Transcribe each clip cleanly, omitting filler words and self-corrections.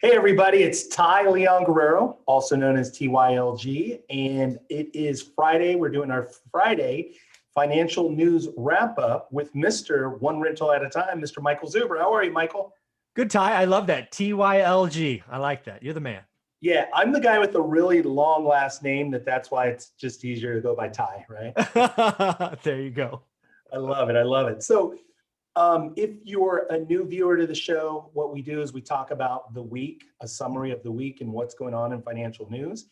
Hey, everybody, it's Ty Leon Guerrero, also known as TYLG, and it is Friday. We're doing our Friday financial news wrap up with Mr. One Rental at a Time, Mr. Michael Zuber. How are you, Michael? Good, Ty. I love that. TYLG. I like that. You're the man. Yeah, I'm the guy with a really long last name that's why it's just easier to go by Ty, right? There you go. I love it. I love it. So if you're a new viewer to the show, what we do is we talk about the week, a summary of the week and what's going on in financial news.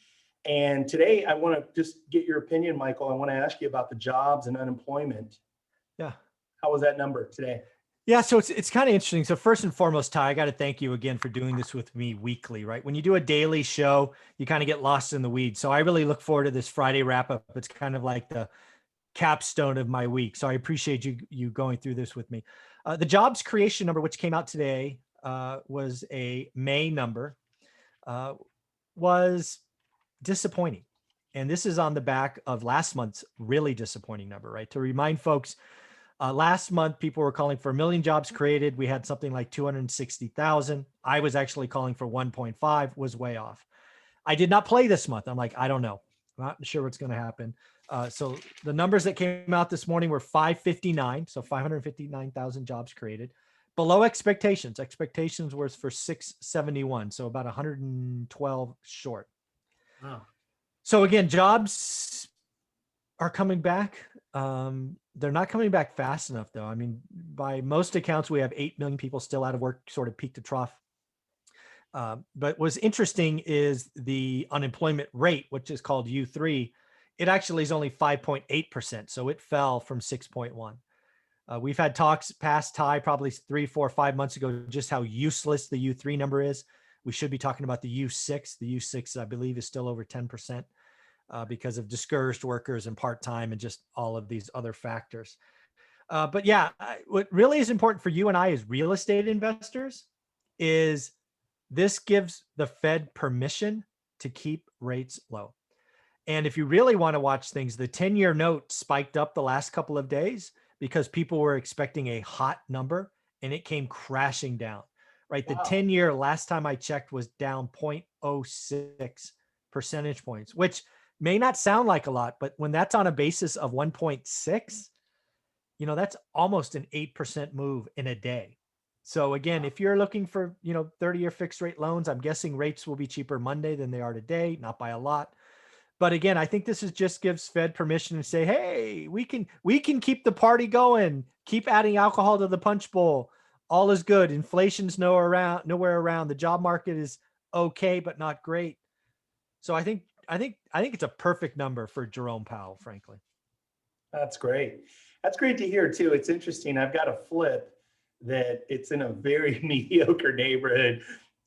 And today I want to just get your opinion, Michael. I want to ask you about the jobs and unemployment. Yeah. How was that number today? Yeah, so it's kind of interesting. So first and foremost, Ty, I got to thank you again for doing this with me weekly, right? When you do a daily show, you kind of get lost in the weeds. So I really look forward to this Friday wrap up. It's kind of like the capstone of my week. So I appreciate you going through this with me. The jobs creation number, which came out today, was a May number, was disappointing. And this is on the back of last month's really disappointing number, right? To remind folks, last month, people were calling for 1 million jobs created. We had something like 260,000. I was actually calling for 1.5, was way off. I did not play this month. I'm like, I don't know. I'm not sure what's going to happen. So the numbers that came out this morning were 559. So 559,000 jobs created. Below expectations. Expectations was for 671. So about 112 short. Wow. So again, jobs are coming back. They're not coming back fast enough, though. I mean, by most accounts, we have 8 million people still out of work, sort of peak to trough. But what's interesting is the unemployment rate, which is called U3. It actually is only 5.8%. So it fell from 6.1. We've had talks past Ty probably 3, 4, 5 months ago, just how useless the U3 number is. We should be talking about the U6. The U6, I believe, is still over 10%. Because of discouraged workers and part-time and just all of these other factors. But yeah, what really is important for you and I as real estate investors is this gives the Fed permission to keep rates low. And if you really want to watch things, the 10-year note spiked up the last couple of days because people were expecting a hot number and it came crashing down, right? Wow. The 10-year last time I checked was down 0.06 percentage points, which may not sound like a lot, but when that's on a basis of 1.6, that's almost an 8% move in a day. So again, if you're looking for, 30-year fixed rate loans, I'm guessing rates will be cheaper Monday than they are today, not by a lot. But again, I think this is just gives Fed permission to say, hey, we can keep the party going, keep adding alcohol to the punch bowl. All is good. Inflation's nowhere around. The job market is okay, but not great. So I think it's a perfect number for Jerome Powell, frankly. That's great. That's great to hear too. It's interesting. I've got a flip that it's in a very mediocre neighborhood.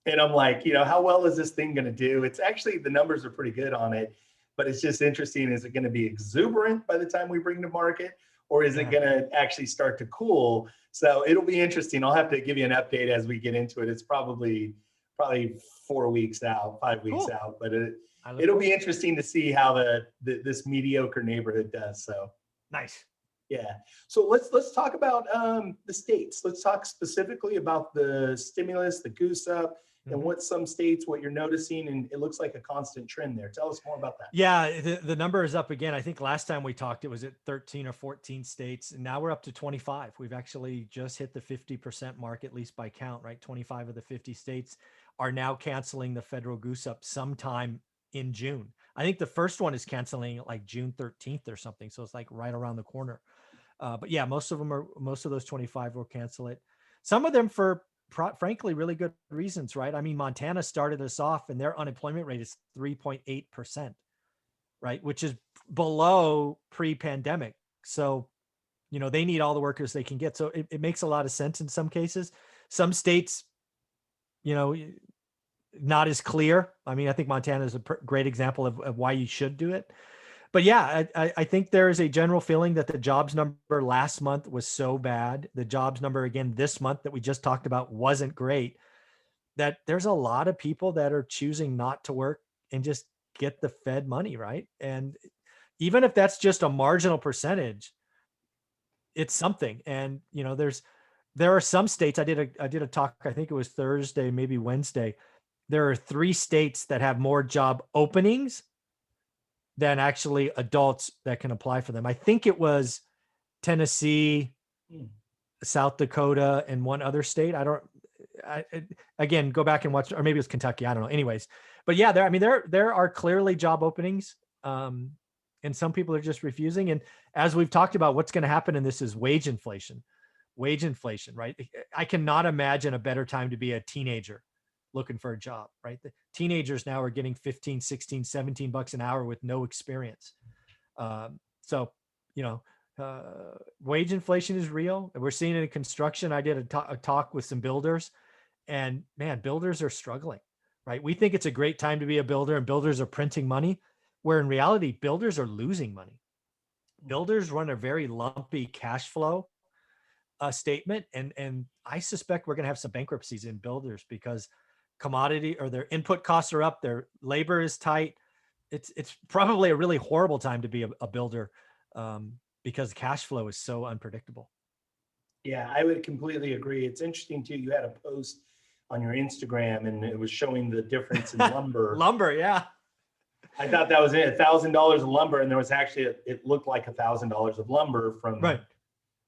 And I'm like, how well is this thing going to do? It's actually, the numbers are pretty good on it, but it's just interesting. Is it going to be exuberant by the time we bring to market, or is it going to actually start to cool? So it'll be interesting. I'll have to give you an update as we get into it. It's probably 4 weeks out, 5 weeks out, but it'll be interesting to see how this mediocre neighborhood does. So nice. Yeah. So let's talk about the states. Let's talk specifically about the stimulus, the goose up, and what some states, what you're noticing, and it looks like a constant trend there. Tell us more about that. Yeah, the number is up again. I think last time we talked, it was at 13 or 14 states, and now we're up to 25. We've actually just hit the 50% mark, at least by count, right? 25 of the 50 states are now canceling the federal goose up sometime in June. I think the first one is canceling like June 13th or something. So it's like right around the corner. But yeah, most of those 25 will cancel it. Some of them for frankly, really good reasons, right? I mean, Montana started us off and their unemployment rate is 3.8%, right? Which is below pre-pandemic. So, they need all the workers they can get. So it makes a lot of sense in some cases. Some states, not as clear. I mean, I think Montana is a great example of why you should do it. But yeah, I think there is a general feeling that the jobs number last month was so bad. The jobs number again this month that we just talked about wasn't great, that there's a lot of people that are choosing not to work and just get the Fed money, right? And even if that's just a marginal percentage, it's something. And there are some states. I did a talk, I think it was Thursday, maybe Wednesday, there are 3 states that have more job openings than actually adults that can apply for them. I think it was Tennessee, Hmm. South Dakota, and one other state. Again, go back and watch, or maybe it was Kentucky. I don't know. Anyways, but yeah, there are clearly job openings. And some people are just refusing. And as we've talked about, what's going to happen in this is wage inflation, right? I cannot imagine a better time to be a teenager looking for a job, right? The teenagers now are getting 15, 16, 17 bucks an hour with no experience. So, you know, wage inflation is real. We're seeing it in construction. I did a talk with some builders, and man, builders are struggling, right? We think it's a great time to be a builder, and builders are printing money, where in reality, builders are losing money. Builders run a very lumpy cash flow statement, and I suspect we're going to have some bankruptcies in builders because commodity or their input costs are up, their labor is tight. It's probably a really horrible time to be a builder, because cash flow is so unpredictable. Yeah, I would completely agree. It's interesting too. You had a post on your Instagram and it was showing the difference in lumber. Lumber, yeah. I thought that was it, $1,000 of lumber, and there was actually it looked like $1,000 of lumber from Right.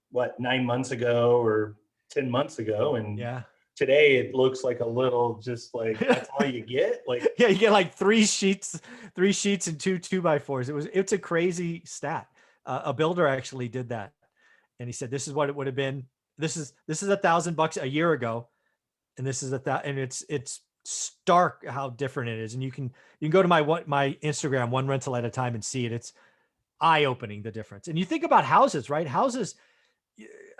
what, 9 months ago or 10 months ago, and Yeah. today it looks like a little, just like that's all you get. Like, yeah, you get like three sheets and two 2x4s. It's a crazy stat. A builder actually did that, and he said this is what it would have been. This is $1,000 a year ago, and this is and it's stark how different it is. And you can go to my Instagram, one rental at a time, and see it. It's eye-opening, the difference. And you think about houses, right? Houses,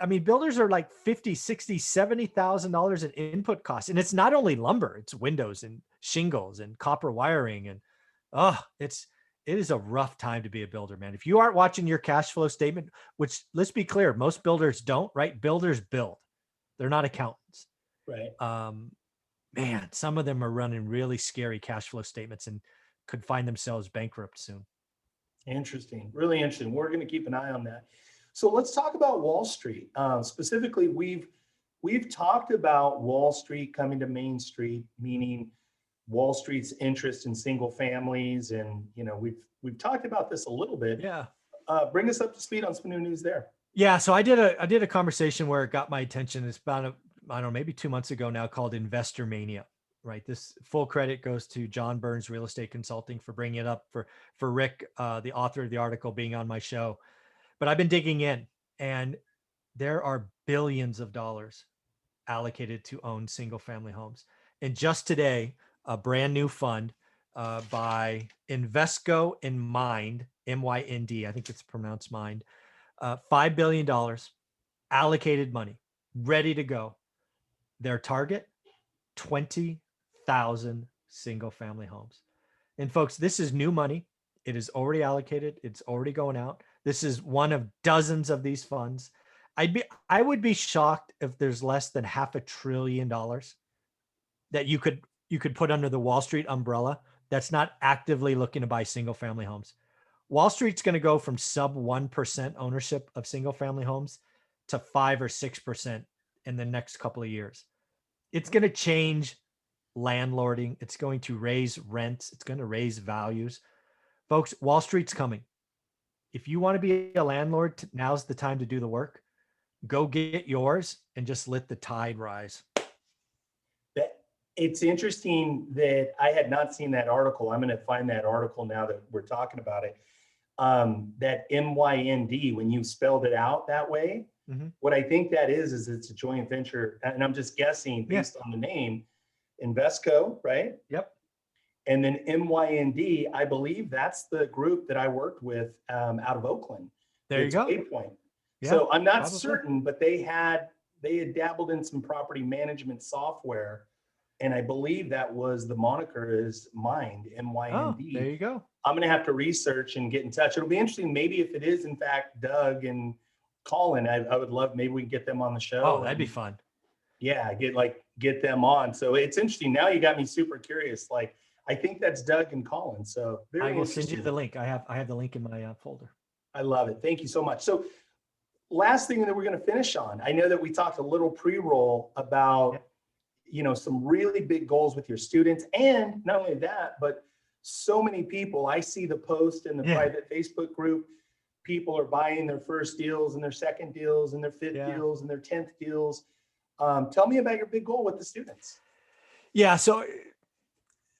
I mean, builders are like $50,000, $60,000, $70,000 in input costs. And it's not only lumber, it's windows and shingles and copper wiring. And it is a rough time to be a builder, man. If you aren't watching your cash flow statement, which, let's be clear, most builders don't, right? Builders build. They're not accountants. right. Man, some of them are running really scary cash flow statements and could find themselves bankrupt soon. Interesting. Really interesting. We're going to keep an eye on that. So let's talk about Wall Street. Specifically, we've talked about Wall Street coming to Main Street, meaning Wall Street's interest in single families, and we've talked about this a little bit. Yeah. Bring us up to speed on some new news there. Yeah. So I did a conversation where it got my attention. It's about I don't know, maybe 2 months ago now, called Investor Mania. Right. This full credit goes to John Burns Real Estate Consulting for bringing it up, for Rick, the author of the article, being on my show. But I've been digging in, and there are billions of dollars allocated to own single family homes. And just today, a brand new fund by Invesco in Mind, MYND, I think it's pronounced Mind, $5 billion allocated money, ready to go. Their target, 20,000 single family homes. And folks, this is new money. It is already allocated. It's already going out. This is one of dozens of these funds. I would be shocked if there's less than $500 billion that you could put under the Wall Street umbrella that's not actively looking to buy single family homes. Wall Street's going to go from sub 1% ownership of single family homes to 5 or 6% in the next couple of years. It's going to change landlording. It's going to raise rents. It's going to raise values. Folks, Wall Street's coming. If you want to be a landlord, now's the time to do the work. Go get yours and just let the tide rise. It's interesting that I had not seen that article. I'm going to find that article now that we're talking about it. That MYND, when you spelled it out that way, what I think that is it's a joint venture. And I'm just guessing based on the name, Invesco, right? Yep. And then MYND, I believe that's the group that I worked with out of Oakland. There you go. Waypoint. Yeah, so I'm not certain, but they had dabbled in some property management software. And I believe that was the moniker is Mind, MYND. There you go. I'm going to have to research and get in touch. It'll be interesting. Maybe if it is, in fact, Doug and Colin, I would love, maybe we can get them on the show. Oh, that'd be fun. Yeah, get them on. So it's interesting. Now you got me super curious. Like, I think that's Doug and Colin. So I will send you the link. I have the link in my folder. I love it. Thank you so much. So last thing that we're going to finish on, I know that we talked a little pre-roll about some really big goals with your students. And not only that, but so many people, I see the post in the private Facebook group, people are buying their first deals and their second deals and their fifth deals and their 10th deals. Tell me about your big goal with the students. Yeah. So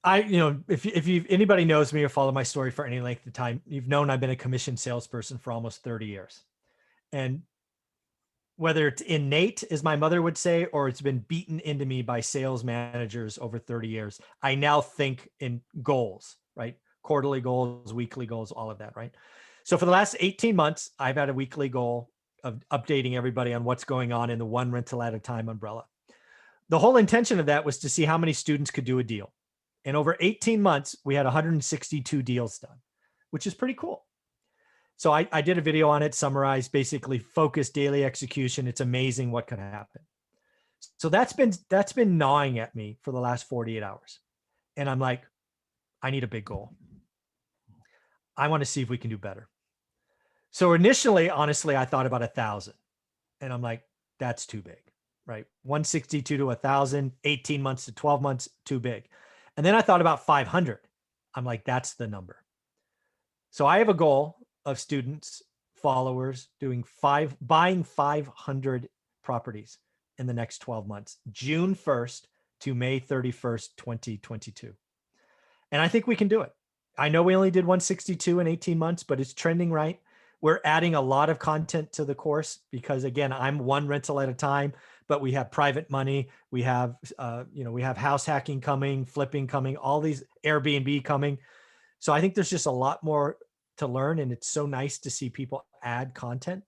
if anybody knows me or follow my story for any length of time, you've known I've been a commissioned salesperson for almost 30 years. And whether it's innate, as my mother would say, or it's been beaten into me by sales managers over 30 years, I now think in goals, right? Quarterly goals, weekly goals, all of that, right? So for the last 18 months, I've had a weekly goal of updating everybody on what's going on in the one rental at a time umbrella. The whole intention of that was to see how many students could do a deal. And over 18 months, we had 162 deals done, which is pretty cool. So I did a video on it, summarized basically focused daily execution. It's amazing what could happen. So that's been gnawing at me for the last 48 hours. And I'm like, I need a big goal. I want to see if we can do better. So initially, honestly, I thought about 1,000 and I'm like, that's too big, right? 162 to 1,000, 18 months to 12 months, too big. And then I thought about 500. I'm like, that's the number. So I have a goal of students, followers buying 500 properties in the next 12 months, June 1st to May 31st, 2022. And I think we can do it. I know we only did 162 in 18 months, but it's trending right. We're adding a lot of content to the course because again, I'm one rental at a time, but we have private money. We have, we have house hacking coming, flipping coming, all these Airbnb coming. So I think there's just a lot more to learn. And it's so nice to see people add content.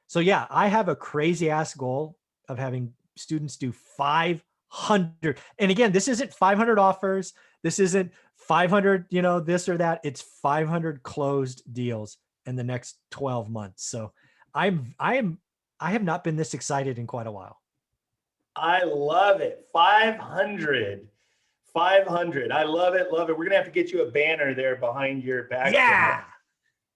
So yeah, I have a crazy ass goal of having students do 500. And again, this isn't 500 offers. This isn't 500, this or that. It's 500 closed deals in the next 12 months. So I have not been this excited in quite a while. I love it. 500. I love it. Love it. We're going to have to get you a banner there behind your background. Yeah.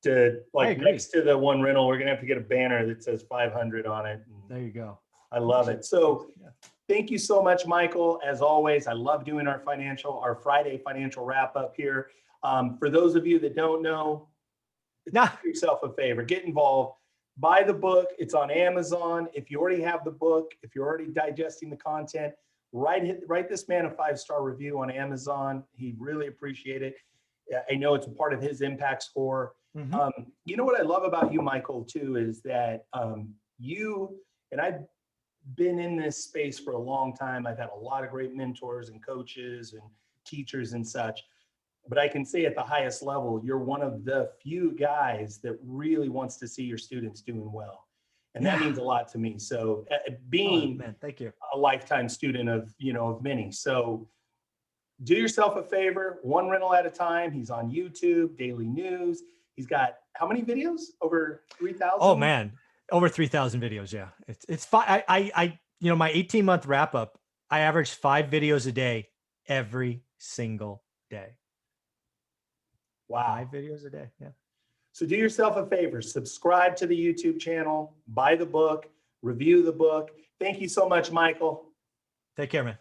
To like next to the one rental, we're going to have to get a banner that says 500 on it. There you go. I love it. So thank you so much, Michael. As always, I love doing our Friday financial wrap up here. For those of you that don't know, do yourself a favor, get involved, buy the book. It's on Amazon. If you already have the book, if you're already digesting the content, write this man a 5-star review on Amazon. He'd really appreciate it. I know it's a part of his impact score. Mm-hmm. You know what I love about you, Michael, too, is that you, and I've been in this space for a long time. I've had a lot of great mentors and coaches and teachers and such, but I can say at the highest level, you're one of the few guys that really wants to see your students doing well. And that means a lot to me. So being thank you. A lifetime student of many. So do yourself a favor, one rental at a time. He's on YouTube, daily news. He's got how many videos? Over 3,000? Oh man, over 3,000 videos. Yeah. It's fine. My 18-month wrap up, I averaged 5 videos a day, every single day. Wow. 5 videos a day. Yeah. So do yourself a favor, subscribe to the YouTube channel, buy the book, review the book. Thank you so much, Michael. Take care, man.